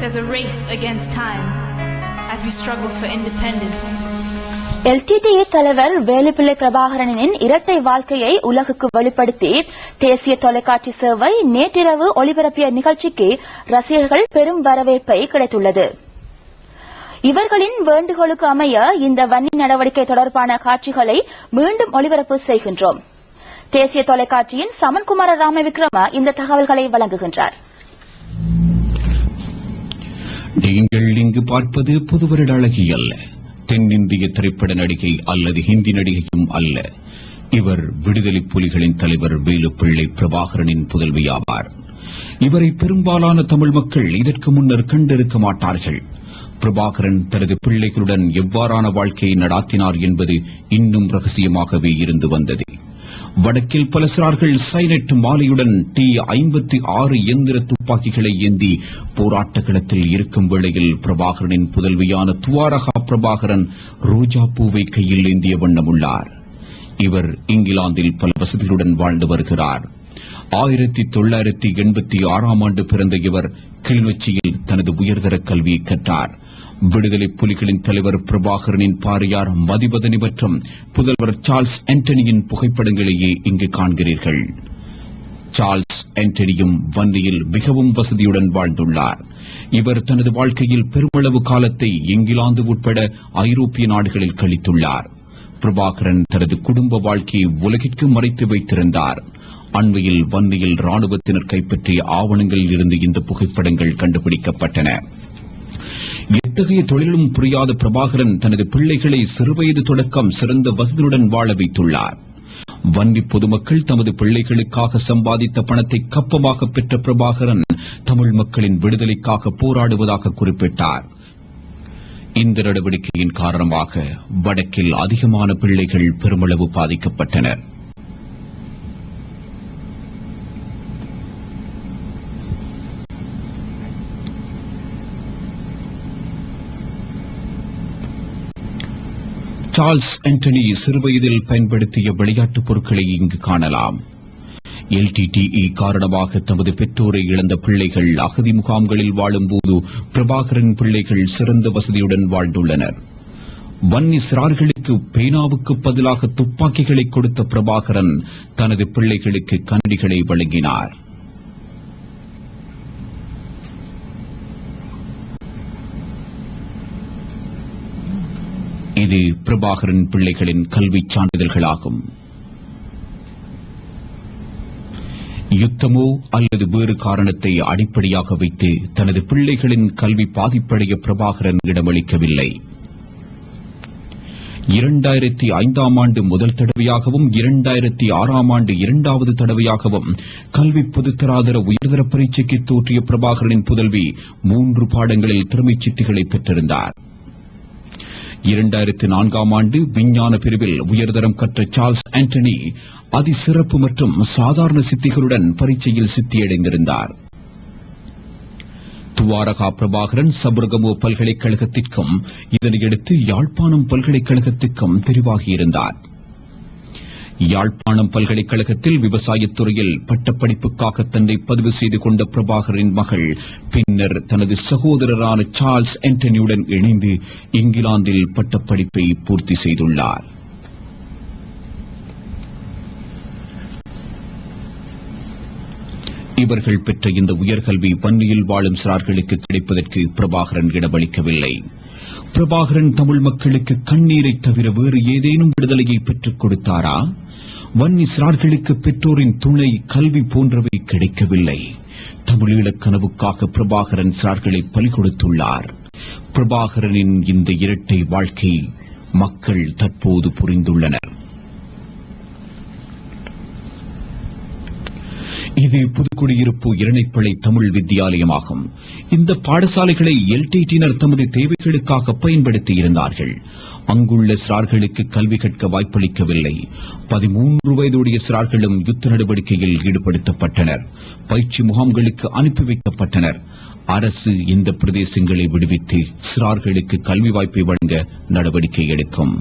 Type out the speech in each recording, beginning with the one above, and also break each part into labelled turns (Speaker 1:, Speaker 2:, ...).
Speaker 1: There's a race against time as we struggle for independence.
Speaker 2: LTTE தலைவர் வேலுப்பிள்ளை பிரபாகரனின் இரட்டை வாழ்க்கையை உலகுக்கு வெளிப்படுத்தி தேசிய தொலைக்காட்சி சேவை நேற்றிரவு ஒளிபரப்பிய நிகழ்ச்சிக்கு ரசிகர்கள் பெரும் வரவேற்பை கிடைத்துள்ளது. இவர்களின் வேண்டுகோளுக்கு அமைய இந்த வன்னி நடவடிக்கை தொடர்பான காட்சிகளை மீண்டும் ஒளிபரப்பு செய்கின்றோம். தேசிய தொலைக்காட்சியின் சமன்குமார ராமவிக்ரம இந்த தகவல்களை வழங்குகின்றார்.
Speaker 3: நீங்கள் இங்கு பார்ப்பது புதுவருட அழகி அல்ல, தென்னிந்திய திரைப்பட நடிகை அல்லது ஹிந்தி நடிகையும் அல்ல. இவர் விடுதலை புலிகளின் தலைவர் வேலுப்பிள்ளை பிரபாகரனின் புதல்வியாவார். இவரை பெரும்பாலான தமிழ் மக்கள் இதற்கு முன்னர் கண்டிருக்க மாட்டார்கள். பிரபாகரன் தனது பிள்ளைகளுடன் எவ்வாறான வாழ்க்கையை நடாத்தினார் என்பது இன்னும் ரகசியமாகவே இருந்து வந்தது. வடக்கில் பல சிறார்கள் சைனட் மாலையுடன் T-56 இயந்திர துப்பாக்கிகளை ஏந்தி போராட்ட களத்தில் இருக்கும் வேளையில் பிரபாகரனின் புதல்வியான துவாரகா பிரபாகரன் ரோஜா பூவை கையில் ஏந்திய வண்ணம் உள்ளார். இவர் இங்கிலாந்தில் பல வசதிகளுடன் வாழ்ந்து வருகிறார். 1986ஆம் ஆண்டு பிறந்த இவர் கிளிநொச்சியில் தனது உயர்தர கல்வியை கற்றார். விடுதலை புலிகளின் தலைவர் பிரபாகரனின் பாரியார் மதிவதனி மற்றும் புதல்வர் சார்ல்ஸ் ஆண்டனியின் புகைப்படங்களையே இங்கு காண்கிறீர்கள். சார்ல்ஸ் ஆண்டனியும் வன்னியில் மிகவும் வசதியுடன் வாழ்ந்துள்ளார். இவர் தனது வாழ்க்கையில் பெருமளவு காலத்தை இங்கிலாந்து உட்பட ஐரோப்பிய நாடுகளில் கழித்துள்ளார். பிரபாகரன் தனது குடும்ப வாழ்க்கையை உலகிற்கு மறைத்து வைத்திருந்தார். அண்மையில் வன்னியில் ராணுவத்தினர் கைப்பற்றிய ஆவணங்களில் இருந்து இந்த புகைப்படங்கள் கண்டுபிடிக்கப்பட்டன. எத்தகைய தொழிலும் புரியாத பிரபாகரன் தனது பிள்ளைகளை சிறுவயது தொடக்கம் சிறந்த வசதியுடன் வாழ வைத்துள்ளார். வன்னி பொதுமக்கள் தமது பிள்ளைகளுக்காக சம்பாதித்த பணத்தை கப்பமாக பெற்ற பிரபாகரன் தமிழ் மக்களின் விடுதலைக்காக போராடுவதாக குறிப்பிட்டார். இந்த நடவடிக்கையின் காரணமாக வடக்கில் அதிகமான பிள்ளைகள் பெருமளவு பாதிக்கப்பட்டனர். சார்ல்ஸ் ஆண்டனி சிறுவயதில் பயன்படுத்திய விளையாட்டுப் பொருட்களை இங்கு காணலாம். LTTE காரணமாக தமது பெற்றோரை இழந்த பிள்ளைகள் அகதி முகாம்களில் வாழும்போது பிரபாகரன் பிள்ளைகள் சிறந்த வசதியுடன் வாழ்ந்துள்ளனர். வன்னி சிறார்களுக்கு பேனாவுக்கு பதிலாக துப்பாக்கிகளை கொடுத்த பிரபாகரன் தனது பிள்ளைகளுக்கு கண்டிகளை வழங்கினார். இது பிரபாகரன் பிள்ளைகளின் கல்வி சான்றிதழ்களாகும். யுத்தமோ அல்லது வேறு காரணத்தை அடிப்படையாக வைத்து தனது பிள்ளைகளின் கல்வி பாதிப்படைய பிரபாகரன் இடமளிக்கவில்லை. 2005ஆம் ஆண்டு முதல் தடவையாகவும் 2006ஆம் ஆண்டு இரண்டாவது தடவையாகவும் கல்வி பொதுத்தராதர உயர்தர பரீட்சைக்கு தோற்றிய பிரபாகரனின் புதல்வி 3 பாடங்களில் திறமை சித்திகளை பெற்றிருந்தார். 2004ஆம் ஆண்டு விஞ்ஞான பிரிவில் உயர்தரம் கற்ற சார்ல்ஸ் ஆண்டனி அதிசிறப்பு மற்றும் சாதாரண சித்திகளுடன் பரீட்சையில் சித்தியடைந்திருந்தார். துவாரகா பிரபாகரன் சபர்கமோ பல்கலைக்கழகத்திற்கும் இதனையடுத்து யாழ்ப்பாணம் பல்கலைக்கழகத்திற்கும் தெரிவாகியிருந்தார். யாழ்ப்பாணம் பல்கலைக்கழகத்தில் விவசாயத்துறையில் பட்டப்படிப்புக்காக தன்னை பதிவு செய்து கொண்ட பிரபாகரின் மகள் பின்னர் தனது சகோதரரான சார்ல்ஸ் ஆண்டனியுடன் இணைந்து இங்கிலாந்தில் பட்டப்படிப்பை பூர்த்தி செய்துள்ளார். இவர்கள் பெற்ற இந்த உயர்கல்வி வன்னியில் வாழும் சிறார்களுக்கு கிடைப்பதற்கு பிரபாகரன் இடமளிக்கவில்லை. பிரபாகரன் தமிழ் மக்களுக்கு கண்ணீரை தவிர வேறு ஏதேனும் விடுதலையை பெற்றுக் கொடுத்தாரா? வன்னி சிறார்களுக்கு பெற்றோரின் துணை, கல்வி போன்றவை கிடைக்கவில்லை. தமிழீழக் கனவுக்காக பிரபாகரன் சிறார்களை பலி கொடுத்துள்ளார். பிரபாகரனின் இந்த இரட்டை வாழ்க்கை மக்கள் தற்போது புரிந்துள்ளனர். இது புதுக்குடியிருப்பு இரணைப்பளை தமிழ் வித்தியாலயமாகும். இந்த பாடசாலைகளை LTTயினர் தமது தேவைகளுக்காக பயன்படுத்தியிருந்தார்கள். அங்குள்ள சிறார்களுக்கு கல்வி கற்க வாய்ப்பளிக்கவில்லை. 13 வயதுடைய சிறார்களும் யுத்த நடவடிக்கையில் ஈடுபடுத்தப்பட்டனர். பயிற்சி முகாம்களுக்கு அனுப்பி வைக்கப்பட்டனர். அரசு இந்த பிரதேசங்களை விடுவித்து சிறார்களுக்கு கல்வி வாய்ப்பை வழங்க நடவடிக்கை எடுக்கும்.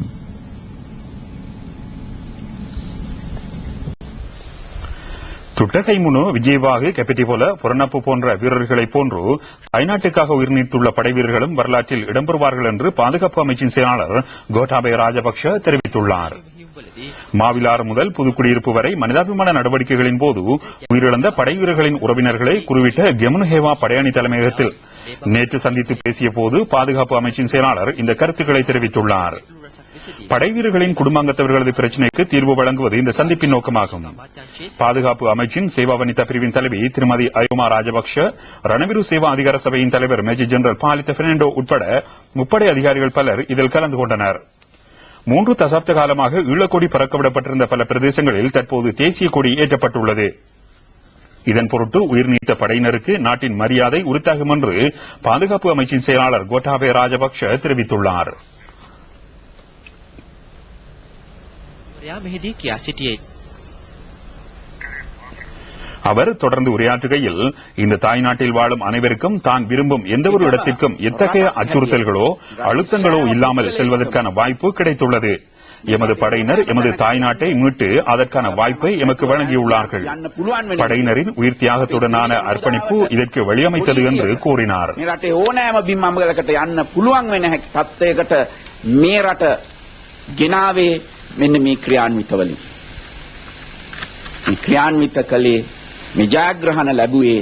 Speaker 4: துட்டகைமுனு, விஜயவாகு, கெப்பட்டிபோல, புறநப்பு போன்ற வீரர்களைப் போன்று தாய்நாட்டுக்காக உயிர்நீத்துள்ள படை வீரர்களும் வரலாற்றில் இடம்பெறுவார்கள் என்று பாதுகாப்பு அமைச்சின் செயலாளர் கோட்டாபய ராஜபக்ஷ தெரிவித்துள்ளார். மாவிலாறு முதல் புதுக்குடியிருப்பு வரை மனிதாபிமான நடவடிக்கைகளின் போது உயிரிழந்த படை வீரர்களின் உறவினர்களை குருவிட்ட கெமுனுஹேவா படையணி தலைமையகத்தில் நேற்று சந்தித்து பேசிய போது பாதுகாப்பு அமைச்சின் செயலாளர் இந்த கருத்துக்களை தெரிவித்துள்ளார். படை வீரர்களின் குடும்பாங்கத்தவர்களது பிரச்சினைக்கு தீர்வு வழங்குவது இந்த சந்திப்பின் நோக்கமாகும். பாதுகாப்பு அமைச்சின் சேவா வனிதா பிரிவின் தலைவி திருமதி அயோமா ராஜபக்ஷ, ரணவிரு சேவா அதிகார சபையின் தலைவர் மேஜர் ஜெனரல் பாலித்த பெர்னாண்டோ உட்பட முப்படை அதிகாரிகள் பலர் இதில் கலந்து கொண்டனர். 3 தசாப்த காலமாக ஈழக்கொடி பறக்கவிடப்பட்டிருந்த பல பிரதேசங்களில் தற்போது தேசிய கொடி ஏற்றப்பட்டுள்ளது. இதன் பொருட்டு உயிர்நீத்த படையினருக்கு நாட்டின் மரியாதை உரித்தாகும் என்று பாதுகாப்பு அமைச்சின் செயலாளர் கோட்டாபய ராஜபக்ஷ தெரிவித்துள்ளார். அவர் தொடர்ந்து உரையாற்றுகையில், இந்த தாய்நாட்டில் வாழும் அனைவருக்கும் தான் விரும்பும் எந்த ஒரு இடத்திற்கும் எத்தகைய அச்சுறுத்தல்களோ அழுத்தங்களோ இல்லாமல் செல்வதற்கான வாய்ப்பு கிடைத்துள்ளது. எமது படையினர் எமது தாய்நாட்டை மீட்டு அதற்கான வாய்ப்பை எமக்கு வழங்கியுள்ளார்கள். படையினரின் உயிர் தியாகத்துடனான அர்ப்பணிப்பு இதற்கு வழியமைத்தது என்று கூறினார்.
Speaker 5: මෙන්න මේ ක්‍රියාන්විත වලින් මේ ක්‍රියාන්විත කලේ මේ ජයග්‍රහණ ලැබුවේ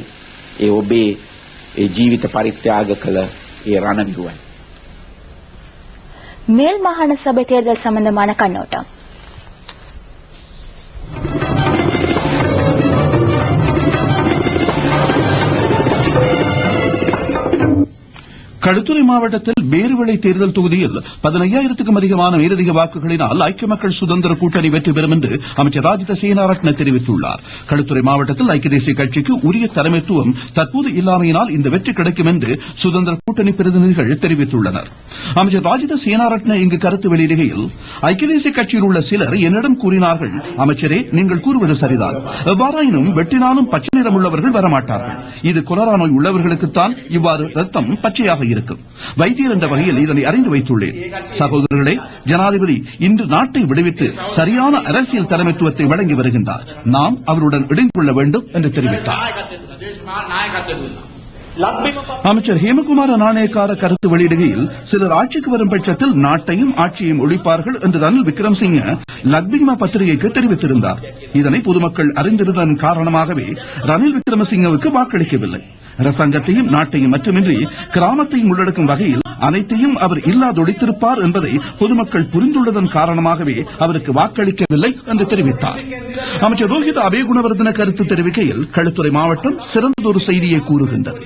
Speaker 5: ඒ ඔබේ ඒ ජීවිත පරිත්‍යාග කළ ඒ රණවිරුවයි.
Speaker 2: மேல் மாகாண சபை தேர்தல் சம்பந்தமான கண்ணோட்டம்.
Speaker 6: களுத்துறை மாவட்டத்தில் பேருவிளை தேர்தல் தொகுதியில் 15,000க்கும் அதிகமான மேலதிக வாக்குகளினால் ஐக்கிய மக்கள் சுதந்திர கூட்டணி வெற்றி பெறும் என்று அமைச்சர் ராஜித சேனாரட்ன தெரிவித்துள்ளார். களுத்துறை மாவட்டத்தில் ஐக்கிய தேசிய கட்சிக்கு உரிய தலைமைத்துவம் தற்போது இல்லாமையினால் இந்த வெற்றி கிடைக்கும் என்று சுதந்திர கூட்டணி பிரதிநிதிகள் தெரிவித்துள்ளனர். அமைச்சர் ராஜித சேனாரட்ன இங்கு கருத்து வெளியிடுகையில், ஐக்கிய தேசிய கட்சியில் உள்ள சிலர் என்னிடம் கூறினார்கள், அமைச்சரே நீங்கள் கூறுவது சரிதான், எவ்வாறாயினும் வெட்டினாலும் பச்சை நிறம் உள்ளவர்கள் வரமாட்டார்கள். இது கொலரா நோய் உள்ளவர்களுக்குத்தான் இவ்வாறு ரத்தம் பச்சையாக இருக்கும். வைத்தியர் என்ற வகையில் இதனை அறிந்து வைத்துள்ளேன். சகோதரர்களே, ஜனாதிபதி இன்று நாட்டை விடுவித்து சரியான அரசியல் தலைமைத்துவத்தை வழங்கி வருகின்றார். நாம் அவருடன் இணைந்து கொள்ள வேண்டும் என்று தெரிவித்தார். அமைச்சர் ஹேமகுமார நாணயக்கார கருத்து வெளியிடுகையில், சிலர் ஆட்சிக்கு வரும் பட்சத்தில் நாட்டையும் ஆட்சியையும் ஒழிப்பார்கள் என்று ரணில் விக்ரமசிங்க லக்பிமா பத்திரிகைக்கு தெரிவித்திருந்தார். இதனை பொதுமக்கள் அறிந்திருந்ததன் காரணமாகவே ரணில் விக்ரமசிங்கவுக்கு வாக்களிக்கவில்லை. அரசாங்கத்தையும் நாட்டையும் மட்டுமின்றி கிராமத்தையும் உள்ளடக்கும் வகையில் அனைத்தையும் அவர் இல்லாதொழித்திருப்பார் என்பதை பொதுமக்கள் புரிந்துள்ளதன் காரணமாகவே அவருக்கு வாக்களிக்கவில்லை என்று தெரிவித்தார். அமைச்சர் ரோஹித் அபேகுணவர்தன கருத்து தெரிவிக்கையில், களுத்துறை மாவட்டம் சிறந்ததொரு செய்தியை கூறுகின்றது.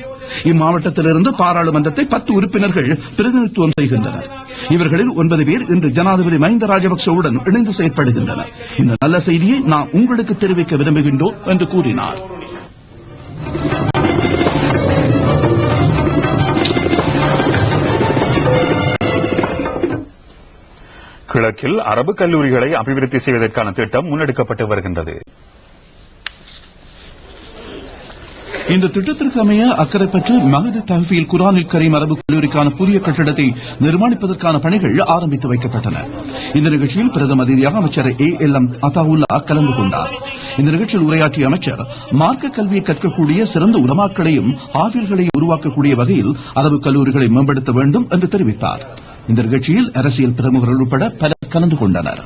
Speaker 6: இம்மாவட்டத்திலிருந்து பாராளுமன்றத்தை 10 உறுப்பினர்கள் பிரதிநிதித்துவம் செய்கின்றனர். இவர்களில் 9 பேர் இன்று ஜனாதிபதி மஹிந்த ராஜபக்சவுடன் இணைந்து செயற்படுகின்றனர். இந்த நல்ல செய்தியை நாம் உங்களுக்கு தெரிவிக்க விரும்புகின்றோம் என்று கூறினார்.
Speaker 4: கிழக்கில் அரபு கல்லூரிகளை அபிவிருத்தி செய்வதற்கான திட்டம் முன்னெடுக்கப்பட்டு வருகின்றது.
Speaker 6: இந்த திட்டத்திற்கு அமைய அக்கரைப்பற்று மஹது தஹ்ஃபீல் குர்ஆனில் கரீம் அரபு கல்லூரிக்கான புதிய கட்டிடத்தை நிர்மாணிப்பதற்கான பணிகள் ஆரம்பித்து வைக்கப்பட்டன. இந்த நிகழ்ச்சியில் பிரதம அதிதியாக அமைச்சர் ALM அத்தாவுல்லா கலந்து கொண்டார். இந்த நிகழ்ச்சியில் உரையாற்றிய அமைச்சர், மார்க்க கல்வியை கற்கக்கூடிய சிறந்த உலமாக்களையும் ஆஃபில்களையும் உருவாக்கக்கூடிய வகையில் அரபு கல்லூரிகளை மேம்படுத்த வேண்டும் என்று தெரிவித்தார். இந்த நிகழ்ச்சியில் அரசியல் பிரமுகர்கள் உட்பட பலர் கலந்து கொண்டனர்.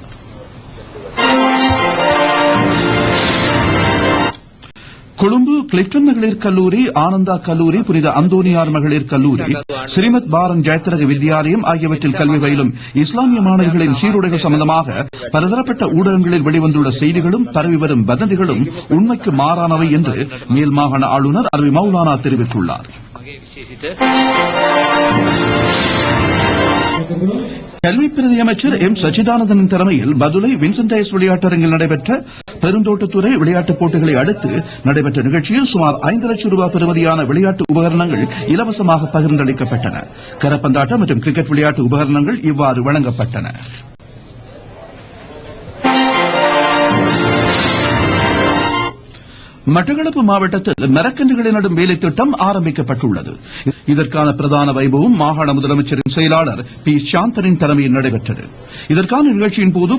Speaker 6: கொழும்பு கிளிஃப்டன் மகளிர் கல்லூரி, ஆனந்தா கல்லூரி, புனித அந்தோனியார் மகளிர் கல்லூரி, ஸ்ரீமத் பாரன் ஜெயத்திரக வித்யாலயம் ஆகியவற்றில் கல்வி பயிலும் இஸ்லாமிய மாணவர்களின் சீருடைகள் சம்பந்தமாக பலதரப்பட்ட ஊடகங்களில் வெளிவந்துள்ள செய்திகளும் பரவி வரும் வதந்திகளும் உண்மைக்கு மாறானவை என்று மேல் மாகாண ஆளுநர் அரவி மௌலானா தெரிவித்துள்ளார். கல்வி பிரதி அமைச்சர் M. சச்சிதானந்தனின் தலைமையில் பதுளை வின்சென்டைஸ் விளையாட்டரங்கில் நடைபெற்ற பெருந்தோட்டத்துறை விளையாட்டுப் போட்டிகளை அடுத்து நடைபெற்ற நிகழ்ச்சியில் சுமார் 5 லட்சம் ரூபாய் பெறுமதியான விளையாட்டு உபகரணங்கள் இலவசமாக பகிர்ந்தளிக்கப்பட்டன. கரப்பந்தாட்டம் மற்றும் கிரிக்கெட் விளையாட்டு உபகரணங்கள் இவ்வாறு வழங்கப்பட்டன. மட்டக்களப்பு மாவட்டத்தில் மரக்கன்றுகளை நடும் வேலை திட்டம் ஆரம்பிக்கப்பட்டுள்ளது. இதற்கான பிரதான வைபவம் மாகாண முதலமைச்சரின் செயலாளர் P. சாந்தனின் தலைமையில் நடைபெற்றது. இதற்கான நிகழ்ச்சியின் போது